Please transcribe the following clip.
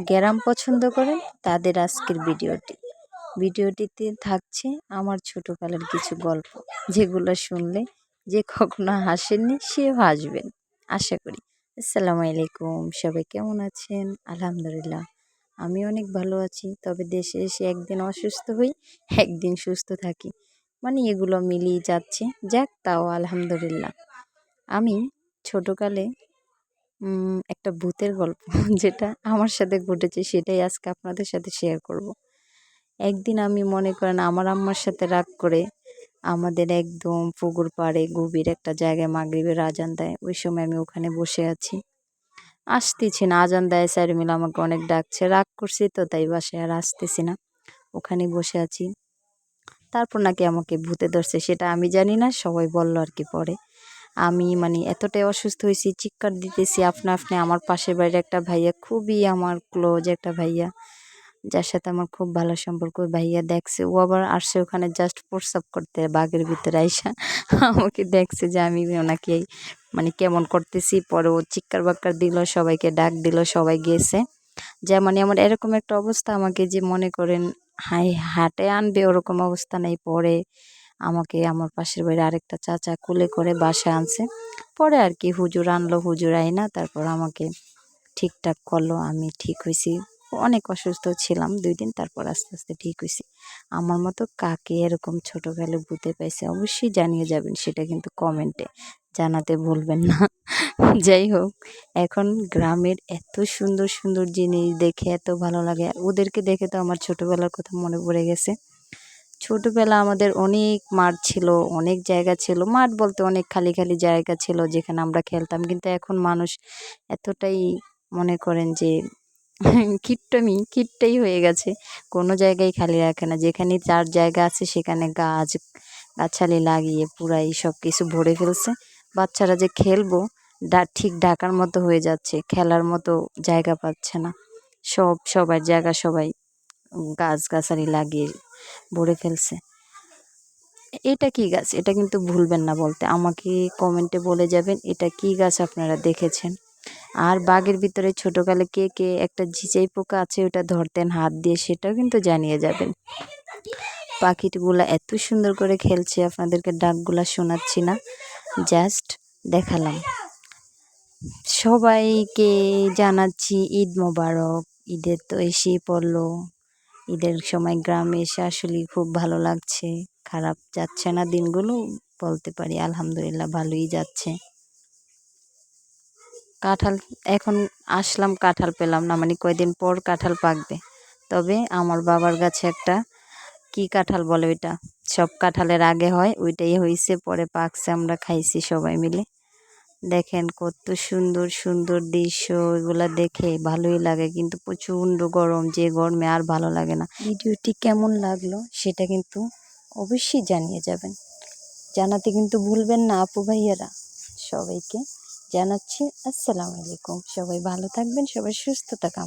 গ্রাম পছন্দ করেন তাদের আজকের ভিডিওটিতে থাকছে আমার ছোটকালের কিছু গল্প, যেগুলো শুনলে যে কখনো হাসেননি সেও হাসবেন আশা করি। আসসালামু আলাইকুম, সবাই কেমন আছেন? আলহামদুলিল্লাহ আমি অনেক ভালো আছি। তবে দেশে এসে একদিন অসুস্থ হই, একদিন সুস্থ থাকি, মানে এগুলো মিলিয়ে যাচ্ছে। যাক, তাও আলহামদুলিল্লাহ। আমি ছোটকালে একটা ভূতের গল্প যেটা আমার সাথে ঘটেছে সেটাই আজকে আপনাদের সাথে শেয়ার করব। একদিন আমি মনে করেন আমার আম্মার সাথে রাগ করে আমাদের একদম পুকুর পাড়ে গভীর একটা জায়গায় মাগরিবের আজান দেয়। ওই সময় আমি ওখানে বসে আছি, আসতেছি না, আজান দেয় স্যার মিলে আমাকে অনেক ডাকছে, রাগ করছি তো তাই বাসায় আর আসতেছি না, ওখানে বসে আছি। তারপর নাকি আমাকে ভূতে ধরছে, সেটা আমি জানি না, সবাই বললো আর কি। পরে আমি মানে এতটাই অসুস্থ হয়েছি, চিৎকার দিতেছি আপনা আপনি। আমার পাশের বাড়ির একটা ভাইয়া, খুবই আমার ক্লোজ একটা ভাইয়া, যার সাথে আমার খুব ভালো সম্পর্ক, ওই ভাইয়া দেখছে। ও আবার আসছে ওখানে জাস্ট প্রস্রাব করতে, বাঘের ভিতরে আইসা আমাকে দেখছে যে আমি ওনাকে মানে কেমন করতেছি। পরে ও চিৎকার বাক্কার দিল, সবাইকে ডাক দিল, সবাই গিয়েছে। যে মানে আমার এরকম একটা অবস্থা, আমাকে যে মনে করেন হাটে আনবে ওরকম অবস্থা নেই। পরে আমাকে আমার পাশের বাড়ির আরেকটা চাচা কুলে করে বাসায় আনছে। পরে আর কি হুজুর আনলো, হুজুর আইনা তারপর আমাকে ঠিকঠাক করলো, আমি ঠিক হয়েছি। অনেক অসুস্থ ছিলাম 2 দিন, তারপর আস্তে আস্তে ঠিক হয়েছি। আমার মতো কাকে এরকম ছোটোকালে ভূতে পাইছে অবশ্যই জানিয়ে যাবেন, সেটা কিন্তু কমেন্টে জানাতে ভুলবেন না। যাই হোক, এখন গ্রামের এত সুন্দর সুন্দর জিনিস দেখে এত ভালো লাগে, আর ওদেরকে দেখে তো আমার ছোটোবেলার কথা মনে পড়ে গেছে। ছোটবেলা আমাদের অনেক মাঠ ছিল, অনেক জায়গা ছিল। মাঠ বলতে অনেক খালি খালি জায়গা ছিল যেখানে আমরা খেলতাম। কিন্তু এখন মানুষ এতটাই মনে করেন যে কিট্টাই হয়ে গেছে, কোনো জায়গায় খালি রাখে না। যেখানে যার জায়গা আছে সেখানে গাছালি লাগিয়ে পুরাই সব কিছু ভরে ফেলছে। বাচ্চারা যে খেলবো ঠিক ঢাকার মতো হয়ে যাচ্ছে, খেলার মতো জায়গা পাচ্ছে না। সবার জায়গা সবাই গাছগাছালি লাগিয়ে ভরে ফেলছে। এটা কি গাছ? এটা কিন্তু ভুলবেন না বলতে, আমাকে কমেন্টে বলে যাবেন এটা কি গাছ আপনারা দেখেছেন। আর বাগের ভিতরে ছোটকালে কে কে একটা ঝিঁচাই পোকা আছে ওটা ধরতেন হাত দিয়ে, সেটাও কিন্তু জানিয়ে যাবেন। পাখিগুলা এত সুন্দর করে খেলছে, আপনাদেরকে ডাকগুলা শোনাচ্ছি না, জাস্ট দেখালাম। সবাইকে জানাচ্ছি ঈদ মোবারক। ঈদের তো এসেই পড়লো। ঈদের সময় গ্রামে এসে আসলে খুব ভালো লাগছে। খারাপ যাচ্ছে না দিনগুলো, বলতে পারি আলহামদুলিল্লাহ ভালোই যাচ্ছে। কাঁঠাল এখন আসলাম, কাঁঠাল পেলাম না, মানে কয়দিন পর কাঁঠাল পাকবে। তবে আমার বাবার গাছে একটা কি কাঁঠাল বলে ওইটা, সব কাঁঠালের আগে হয়, ওইটাই হয়েছে, পরে পাকছে, আমরা খাইছি সবাই মিলে। দেখেন কত সুন্দর সুন্দর দৃশ্য, এগুলা দেখে ভালোই লাগে, কিন্তু প্রচণ্ড গরম, যে গরমে আর ভালো লাগে না। ভিডিওটি কেমন লাগলো সেটা কিন্তু অবশ্যই জানিয়ে যাবেন, জানাতে কিন্তু ভুলবেন না আপু ভাইয়ারা। সবাইকে জানাচ্ছি আসসালামু আলাইকুম, সবাই ভালো থাকবেন, সবাই সুস্থতা কামনা।